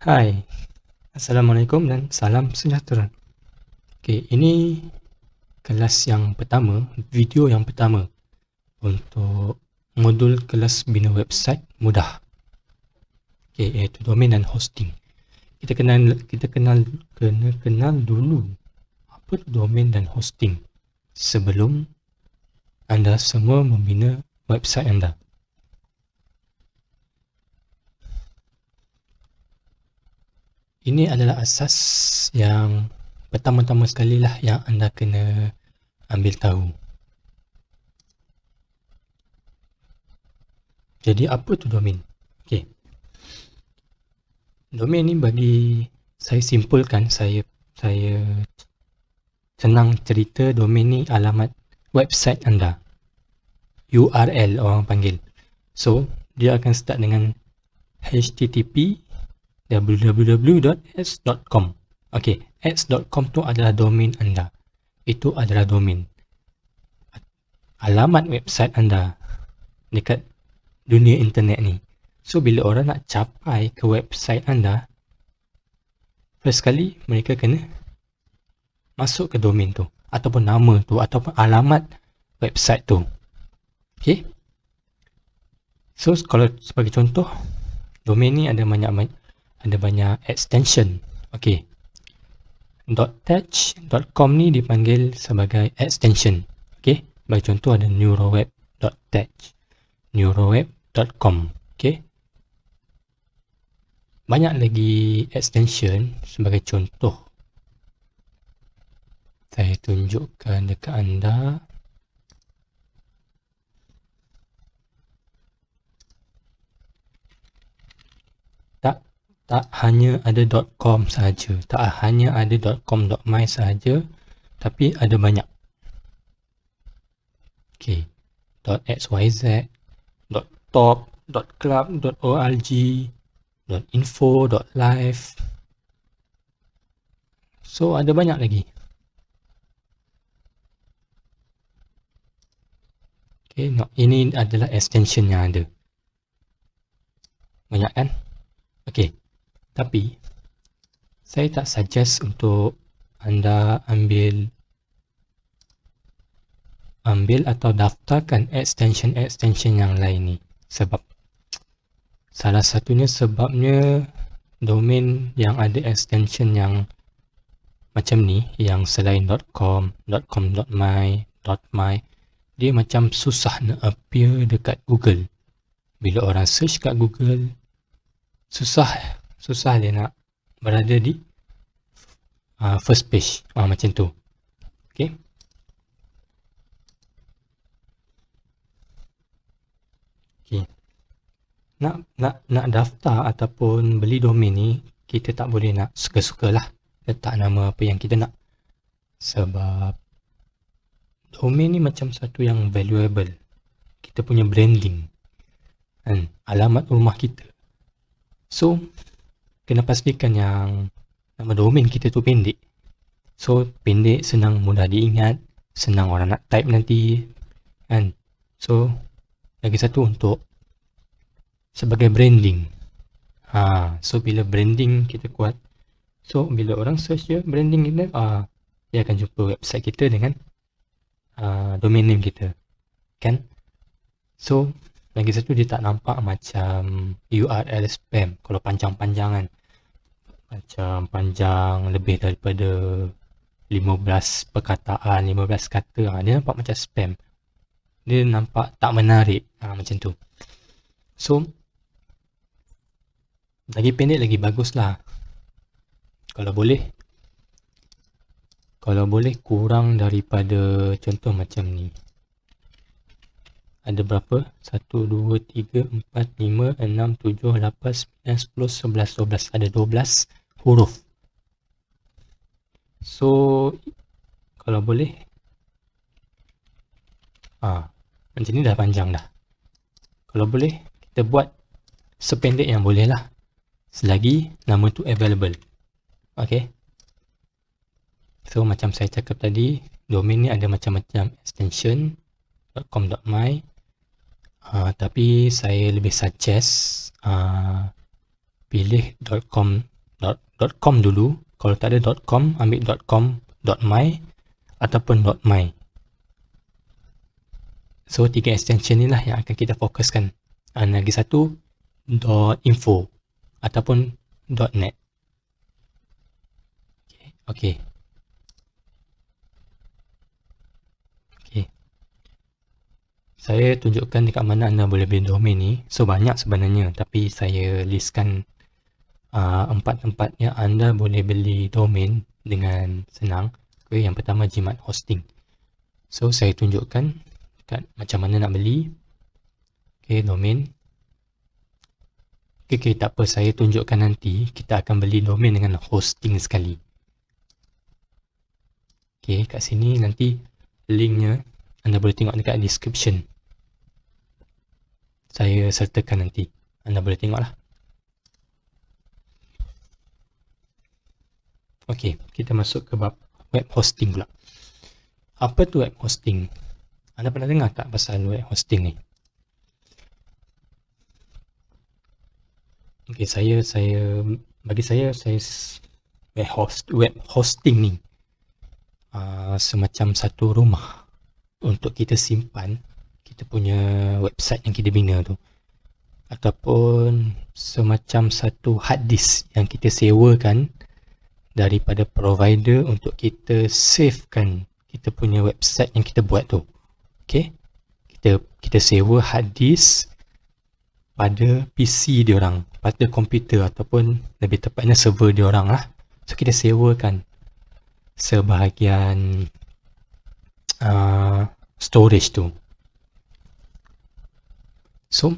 Hai, Assalamualaikum dan salam sejahtera. Okey, ini kelas yang pertama, video yang pertama untuk modul kelas bina website mudah. Okey, iaitu domain dan hosting. Kita kena kenal dulu apa tu domain dan hosting sebelum anda semua membina website anda. Ini adalah asas yang pertama-tama sekali lah yang anda kena ambil tahu. Jadi apa tu domain? Okey. Domain ni bagi saya simpulkan, saya senang cerita, domain ni alamat website anda. URL orang panggil. So, dia akan start dengan http www.x.com. Okey, x.com tu adalah domain anda. Itu adalah domain. Alamat website anda dekat dunia internet ni. So, bila orang nak capai ke website anda, first kali mereka kena masuk ke domain tu, ataupun nama tu, ataupun alamat website tu. Okey. So, kalau sebagai contoh, domain ni ada banyak extension. Okey. .tech.com ni dipanggil sebagai extension. Okey. Bagi contoh ada neuroweb.tech, neuroweb.com. Okey. Banyak lagi extension. Sebagai contoh, saya tunjukkan dekat anda. Tak hanya ada .com sahaja, tak hanya ada .com.my sahaja, tapi ada banyak. Okey, .xyz, .top, .club, .org, .info, .live. So ada banyak lagi. Okey, ini adalah extension yang ada. Banyak kan? Okey. Tapi saya tak suggest untuk anda ambil atau daftarkan extension yang lain ni. Sebab salah satunya sebabnya domain yang ada extension yang macam ni, yang selain .com, .com.my, .my, dia macam susah nak appear dekat Google. Bila orang search kat Google, susah dia nak berada di first page. Macam tu. Okey. Okey. Nak daftar ataupun beli domain ni, kita tak boleh nak suka-sukalah letak nama apa yang kita nak. Sebab domain ni macam satu yang valuable. Kita punya branding. Alamat rumah kita. So, kena pastikan yang nama domain kita tu pendek. So, pendek, senang, mudah diingat, senang orang nak type nanti. So, lagi satu untuk sebagai branding. So, bila branding kita kuat, so bila orang search je branding kita, dia akan jumpa website kita dengan domain name kita. Kan? So, lagi satu dia tak nampak macam URL spam. Kalau panjang-panjangan, macam panjang lebih daripada 15 perkataan, 15 kata, dia nampak macam spam. Dia nampak tak menarik, macam tu. So, lagi pendek lagi bagus lah. Kalau boleh kurang daripada, contoh macam ni. Ada berapa? 1, 2, 3, 4, 5, 6, 7, 8, 9, 10, 11, 12. Ada 12 huruf. So, kalau boleh, macam ni dah panjang dah. Kalau boleh, kita buat sependek yang boleh lah. Selagi nama tu available. Okay. So, macam saya cakap tadi, domain ni ada macam-macam extension. .com.my. Tapi saya lebih suggest pilih .com .com dulu. Kalau tak ada .com, ambil .com.my ataupun .my. So 3 extension ni lah yang akan kita fokuskan. Lagi satu .info ataupun .net. Okay. Saya tunjukkan dekat mana anda boleh beli domain ni. So banyak sebenarnya, tapi saya listkan 4 tempat yang anda boleh beli domain dengan senang. Okay, yang pertama Jimat Hosting. So saya tunjukkan macam mana nak beli. Okay, domain. Okay, tak apa, saya tunjukkan nanti. Kita akan beli domain dengan hosting sekali. Okay, kat sini nanti linknya anda boleh tengok dekat description. Saya sertakan nanti. Anda boleh tengoklah. Okey, kita masuk ke bab web hosting pula. Apa tu web hosting? Anda pernah dengar tak pasal web hosting ni? Okey, bagi saya web hosting ni semacam satu rumah untuk kita simpan kita punya website yang kita bina tu, ataupun semacam satu hard disk yang kita sewakan daripada provider untuk kita savekan kita punya website yang kita buat tu. Okay, kita sewa hard disk pada PC diorang, pada komputer ataupun lebih tepatnya server diorang lah. So kita sewakan sebahagian storage tu. So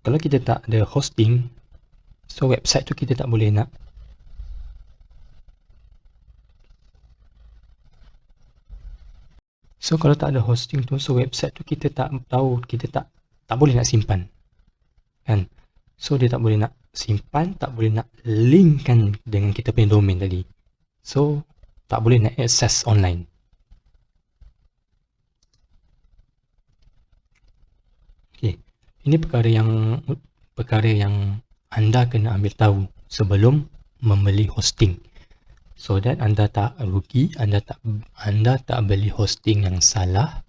kalau kita tak ada hosting, so website tu kita tak boleh nak. So kalau tak ada hosting tu, so website tu kita tak tahu, kita tak boleh nak simpan, kan? So dia tak boleh nak simpan, tak boleh nak linkkan dengan kita punya domain tadi. So tak boleh nak access online. Okay, ini perkara yang anda kena ambil tahu sebelum membeli hosting, so that anda tak rugi, anda tak beli hosting yang salah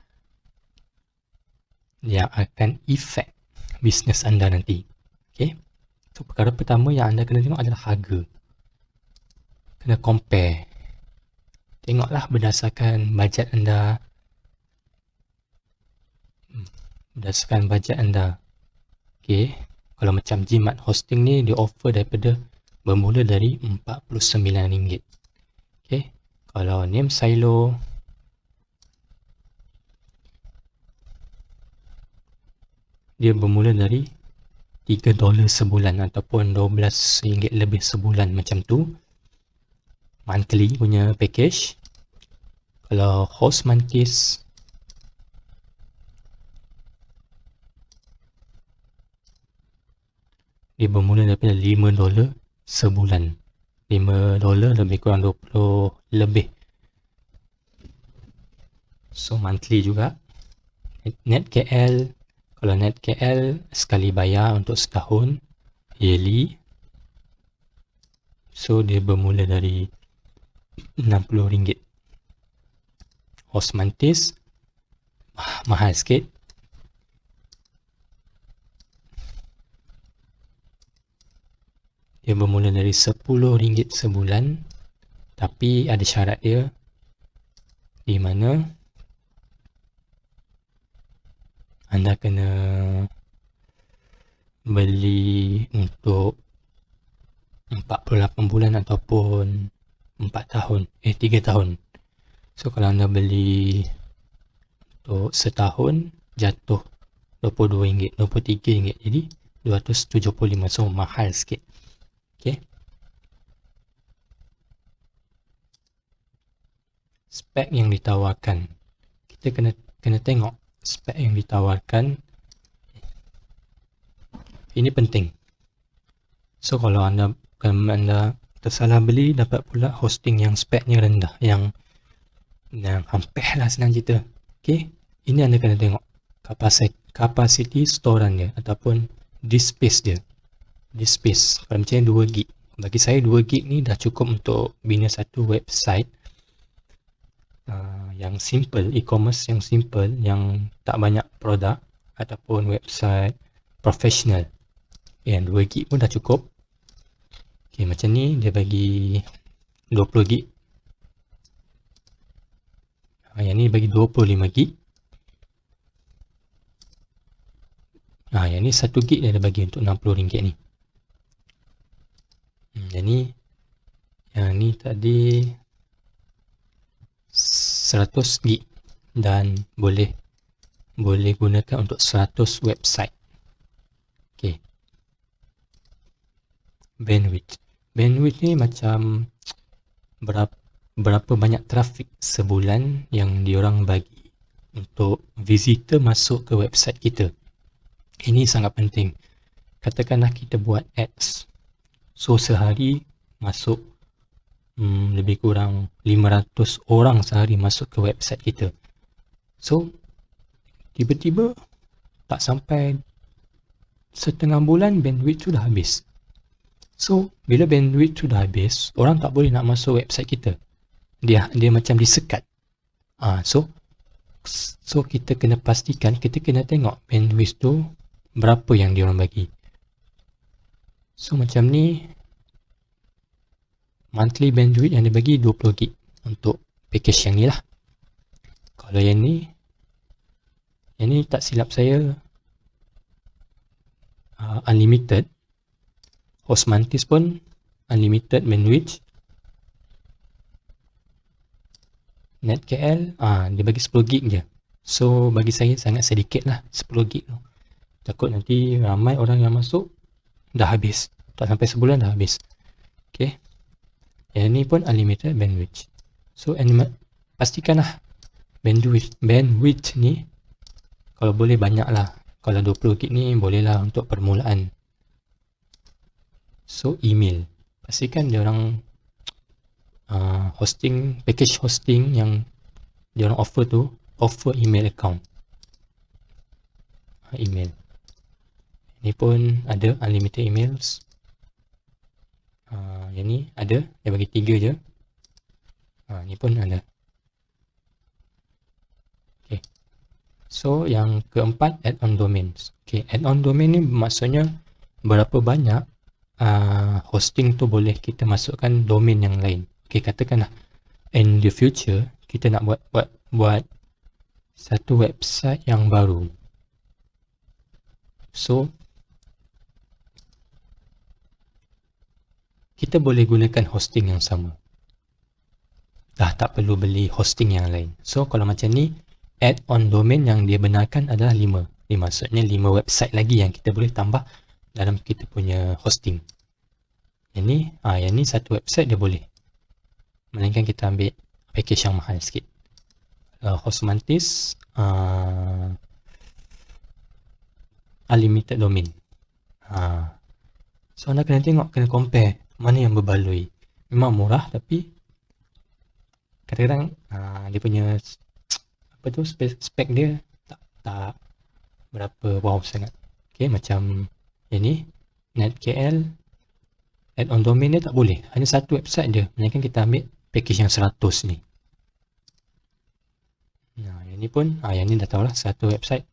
yang akan efek bisnes anda nanti. Okay, so perkara pertama yang anda kena tengok adalah harga. Kena compare, tengoklah berdasarkan bajet anda. Okay, kalau macam Jimat Hosting ni, dia offer bermula dari RM49. Okay, kalau Name Silo, dia bermula dari $3 sebulan ataupun RM12 lebih sebulan, macam tu monthly punya package. Kalau Host Mantis, dia bermula daripada $5 sebulan. $5 lebih kurang 20 lebih. So monthly juga. NetKL, kalau NetKL sekali bayar untuk setahun, yearly. So dia bermula dari RM60. Host Mantis mahal sikit. Dia bermula dari RM10 sebulan, tapi ada syarat dia, di mana anda kena beli untuk 48 bulan ataupun 3 tahun. So kalau anda beli untuk setahun, jatuh RM22, RM23, jadi RM275. So mahal sikit. Okay. Spek yang ditawarkan, kita kena tengok spek yang ditawarkan. Ini penting. So kalau anda tersalah beli, dapat pula hosting yang speknya rendah, yang hampir lah, senang cerita. Okay, ini anda kena tengok capacity storan dia ataupun disk space dia. Disk space, kalau macam 2 gig Bagi saya 2 gig ni dah cukup untuk bina satu website yang simple, e-commerce yang simple, yang tak banyak produk ataupun website professional. Yang 2 gig pun dah cukup. Okay, macam ni dia bagi 20 gig. Yang ni bagi 25 gig. Yang ni 1 gig dia dah bagi untuk RM60 ni. Yang ni tadi 100 gig dan boleh gunakan untuk 100 website. Okay. Bandwidth ni macam berapa banyak trafik sebulan yang diorang bagi untuk visitor masuk ke website kita. Ini sangat penting. Katakanlah kita buat ads, so sehari masuk lebih kurang 500 orang sehari masuk ke website kita. So tiba-tiba tak sampai setengah bulan bandwidth sudah habis. So bila bandwidth sudah habis, orang tak boleh nak masuk website kita. Dia macam disekat. So kita kena pastikan, kita kena tengok bandwidth tu berapa yang diorang bagi. So macam ni, monthly bandwidth yang dia bagi 20 gig untuk package yang ni lah. Kalau yang ni tak silap saya unlimited. Hostmantis pun unlimited bandwidth. NetKL dia bagi 10 gig je. So bagi saya sangat sedikit lah 10 gig tu. Takut nanti ramai orang yang masuk dah habis. Tak sampai sebulan dah habis. Okay. Yang ni pun unlimited bandwidth. So pastikanlah bandwidth ni kalau boleh banyak lah. Kalau 20 gig ni boleh lah untuk permulaan. So email, pastikan dia orang package hosting yang dia orang offer email account. Email ni pun ada unlimited emails. Yang ni ada, dia bagi 3 je. Ni pun ada. Okay. So yang keempat, add-on domains. Okay, add-on domain ni maksudnya berapa banyak hosting tu boleh kita masukkan domain yang lain. Okay, katakanlah in the future kita nak buat satu website yang baru. So kita boleh gunakan hosting yang sama. Dah tak perlu beli hosting yang lain. So kalau macam ni, add-on domain yang dia benarkan adalah 5. Maksudnya 5 website lagi yang kita boleh tambah dalam kita punya hosting. Yang ni satu website dia boleh. Melainkan kita ambil package yang mahal sikit. Hostmantis unlimited domain. So anda kena tengok, kena compare mana yang berbaloi. Memang murah tapi kadang-kadang dia punya spek dia tak berapa wow sangat. Okay, macam ini NetKL add-on domain dia tak boleh, hanya satu website dia, melainkan kita ambil package yang 100 ni. Yang ni pun yang ni dah tahulah, satu website.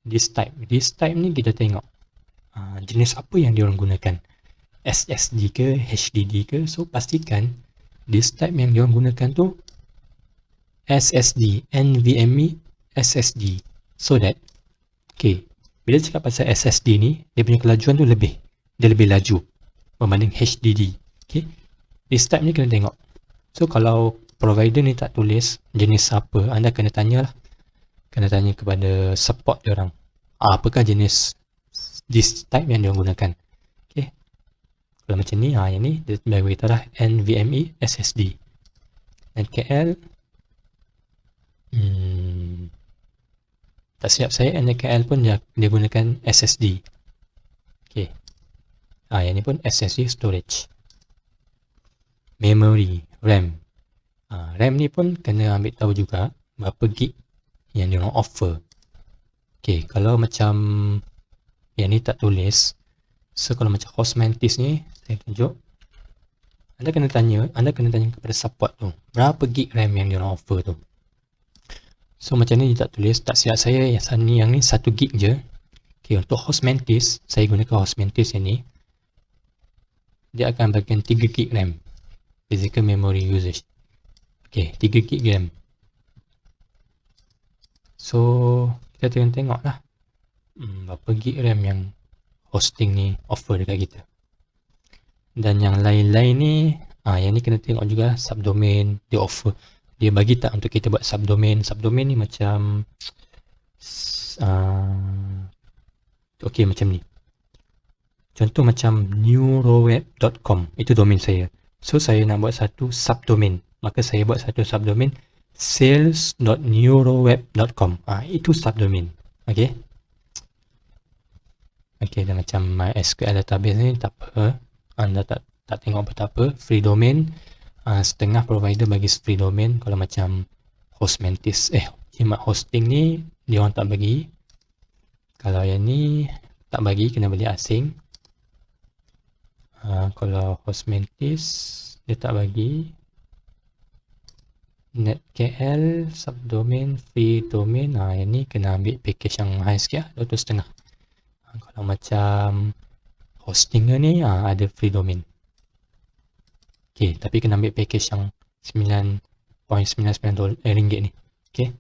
This type ni kita tengok jenis apa yang diorang gunakan, SSD ke HDD ke. So pastikan this type yang diorang gunakan tu SSD, NVMe SSD, so that bila cakap pasal SSD ni, dia punya kelajuan tu lebih laju berbanding HDD. This type ni kena tengok. So kalau provider ni tak tulis jenis apa, anda kena tanyalah, kena tanya kepada support diorang, apakah jenis this type yang diorang gunakan. Kalau macam ni, yang ni dia bagi tahu lah NVMe SSD. NKL tak silap saya NKL pun dia gunakan SSD. Yang ni pun SSD storage. Memory, RAM. RAM ni pun kena ambil tahu juga berapa gig yang diorang offer. Kalau macam yang ni tak tulis, So kalau macam host Mantis ni, saya tunjuk. Anda kena tanya kepada support tu, berapa gig RAM yang dia orang offer tu. So macam ni dia tak tulis, tak silap saya yang ni 1 gig je. Okay, untuk host Mantis, saya gunakan host Mantis yang ni. Dia akan bagikan 3 gig RAM, physical memory usage. Okay, 3 gig RAM. So kita tengok lah berapa gig RAM yang hosting ni offer dekat kita. Dan yang lain-lain ni, yang ni kena tengok juga subdomain dia offer. Dia bagi tak untuk kita buat subdomain. Subdomain ni macam okey macam ni. Contoh macam neuroweb.com, itu domain saya. So saya nak buat satu subdomain, maka saya buat satu subdomain sales.neuroweb.com. Itu subdomain. Okey. Okey, dan macam MySQL database ni tak apa. Anda tak tengok apa tak apa. Free domain, setengah provider bagi free domain. Kalau macam host Mantis, Jimat hosting ni dia orang tak bagi. Kalau yang ni tak bagi, kena beli asing. Kalau host Mantis dia tak bagi. NetKL subdomain free domain, yang ni kena ambil package yang high sikit lah, 2.5. Kalau macam Hostinger ni ada free domain. Okay, tapi kena ambil package yang $9.99 ringgit ni. Okay.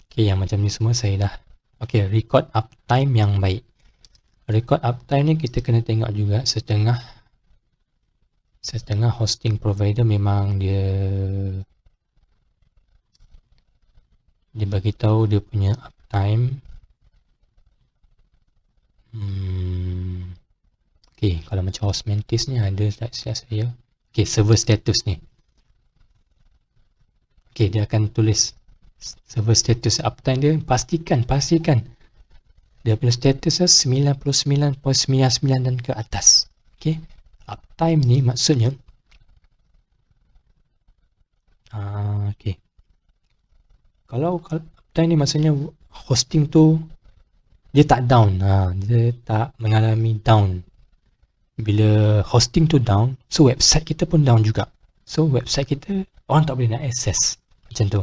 Okay, yang macam ni semua saya dah. Okay, record uptime yang baik. Record uptime ni kita kena tengok juga setengah hosting provider memang dia bagi tahu dia punya uptime. Okay, kalau macam host Mantis ni ada slide saya. Okay, server status ni. Okay, dia akan tulis server status uptime dia. Pastikan dia punya status 99.99 dan ke atas. Okay, uptime ni maksudnya okay, kalau uptime ni maksudnya hosting tu dia tak down, dia tak mengalami down. Bila hosting tu down, so website kita pun down juga. So website kita orang tak boleh nak access macam tu.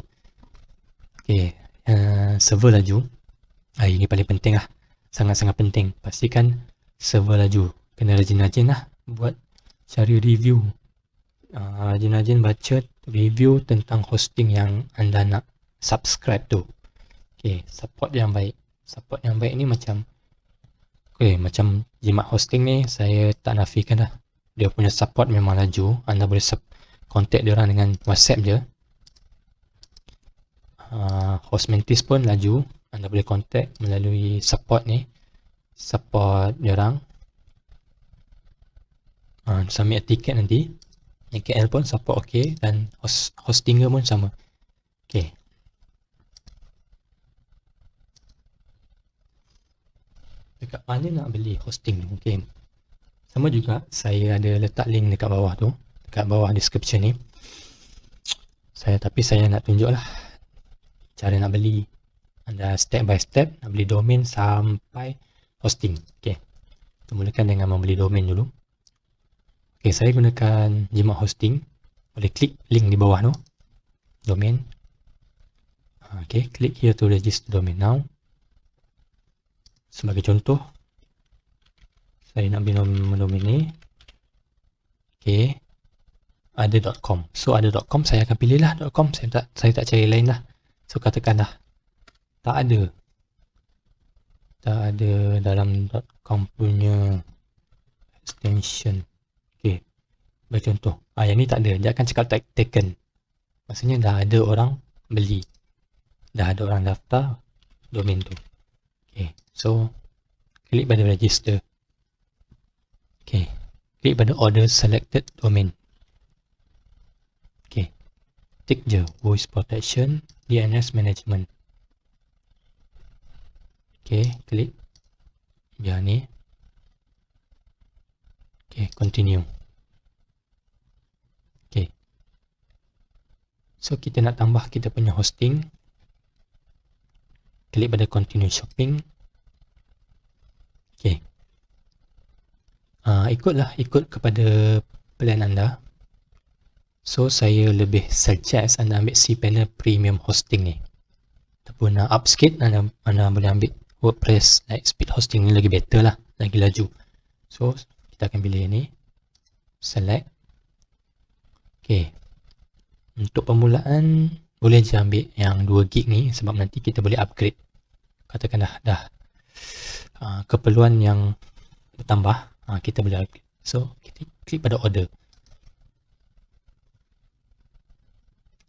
Okay, server laju. Ini paling penting lah, sangat-sangat penting. Pastikan server laju. Kena rajin-rajin lah buat cari review, rajin-rajin baca review tentang hosting yang anda nak subscribe tu. Okay, support yang baik ni macam macam Jimat hosting ni, saya tak nafikan lah, dia punya support memang laju. Anda boleh contact dia orang dengan WhatsApp je. Host Mantis pun laju, anda boleh contact melalui support ni, support dia orang. Submit tiket nanti. KL pun support okey, dan hostinger pun sama. Okey. Dekat mana nak beli hosting tu? Okey. Sama juga, saya ada letak link dekat bawah tu, dekat bawah description ni. Tapi saya nak tunjuk lah cara nak beli. Anda step by step nak beli domain sampai hosting. Okey. Kita mulakan dengan membeli domain dulu. Okey, saya gunakan Jimat hosting. Boleh klik link di bawah tu, domain. Okey, click here to register domain now. Sebagai contoh, saya nak beli domain ni. Okey, ada .com. So ada .com, saya akan pilih lah .com. Saya tak cari lain lah. So katakan dah tak ada dalam .com punya extension. Okey, bercontoh, yang ni tak ada, dia akan cakap taken. Maksudnya dah ada orang beli, dah ada orang daftar domain tu. Okey, so klik pada register. Okey, klik pada order selected domain. Okey, tick je voice protection, DNS management. Okey, klik biar ni. Okey, continue. Okey, so kita nak tambah kita punya hosting. Klik pada continue shopping. Okey. Ikut kepada plan anda. So, saya lebih suggest anda ambil cPanel Premium Hosting ni. Ataupun up sikit, anda boleh ambil WordPress Lightspeed Hosting ni, lagi better lah, lagi laju. So, kita akan pilih ni. Select. Okay. Untuk permulaan, boleh je ambil yang 2 gig ni sebab nanti kita boleh upgrade. Katakan dah keperluan yang bertambah, kita boleh upgrade. So, kita klik pada order.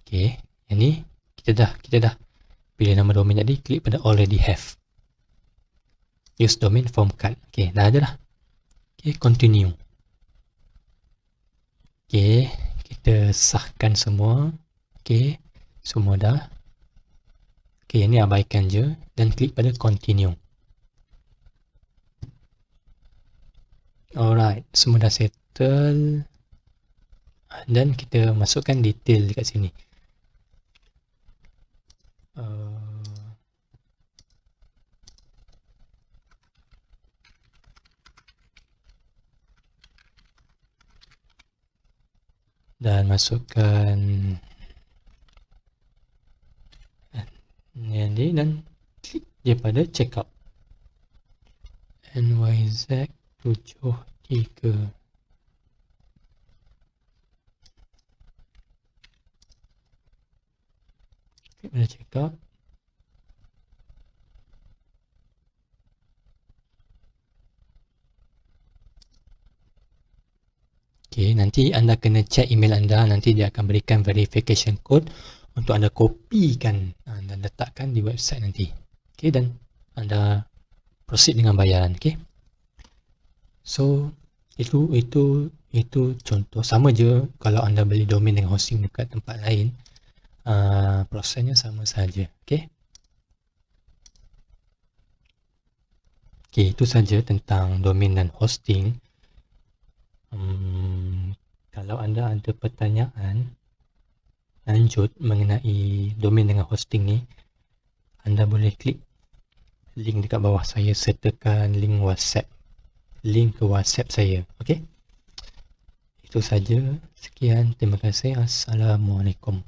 Okay, yang ni kita dah pilih nama domain tadi, klik pada already have. Use domain form card. Okay, dah ada dah. Okay, continue. Okay, kita sahkan semua. Okay, semua dah. Okay, yang ni abaikan je dan klik pada continue. Alright, semua dah settle. Dan kita masukkan detail dekat sini. Dan masukkan yang ni dan klik dia pada checkout. NYZ73. Klik pada checkout. Okay, nanti anda kena check email anda, nanti dia akan berikan verification code untuk anda kopikan dan letakkan di website nanti. Okay, dan anda proceed dengan bayaran. Okay, so itu contoh. Sama je kalau anda beli domain dengan hosting dekat tempat lain, prosesnya sama saja. Okay, itu saja tentang domain dan hosting. Kalau anda ada pertanyaan lanjut mengenai domain dengan hosting ni, anda boleh klik link dekat bawah. Saya sertakan link ke WhatsApp saya. Okey, itu saja. Sekian, terima kasih. Assalamualaikum.